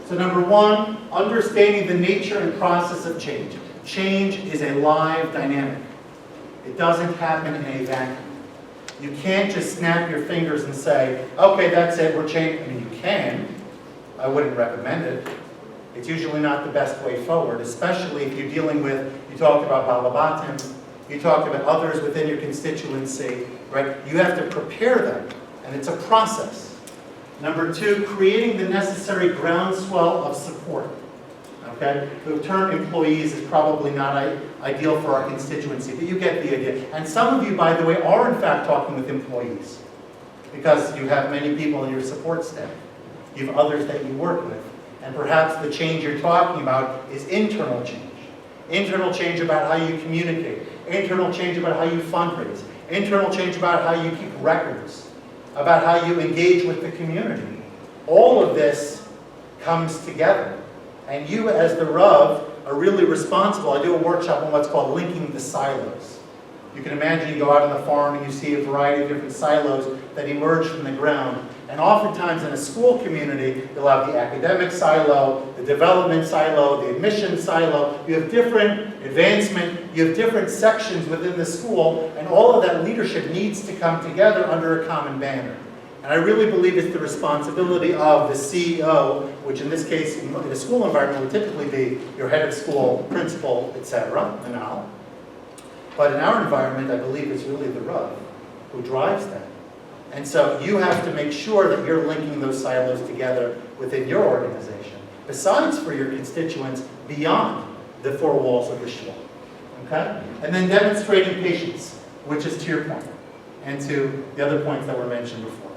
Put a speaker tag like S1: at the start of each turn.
S1: So number one, understanding the nature and process of change. Change is a live dynamic. It doesn't happen in a vacuum. You can't just snap your fingers and say, okay, that's it, we're changing. I mean, you can. I wouldn't recommend it. It's usually not the best way forward, especially if you're dealing with, you talked about Balabatim, you talked about others within your constituency, right? You have to prepare them, and it's a process. Number two, creating the necessary groundswell of support. Okay? The term employees is probably not ideal for our constituency, but you get the idea. And some of you, by the way, are in fact talking with employees because you have many people in your support staff. You have others that you work with. And perhaps the change you're talking about is internal change. Internal change about how you communicate. Internal change about how you fundraise. Internal change about how you keep records. About how you engage with the community. All of this comes together. And you, as the Rav, are really responsible. I do a workshop on what's called linking the silos. You can imagine you go out on the farm and you see a variety of different silos that emerge from the ground. And oftentimes in a school community, you'll have the academic silo, the development silo, the admission silo. You have different advancement, you have different sections within the school, and all of that leadership needs to come together under a common banner. And I really believe it's the responsibility of the CEO, which in this case, in a school environment, would typically be your head of school, principal, etc., and all. But in our environment, I believe it's really the Rav who drives that. And so you have to make sure that you're linking those silos together within your organization, besides for your constituents beyond the four walls of the shul. Okay? And then demonstrating patience, which is to your point, and to the other points that were mentioned before.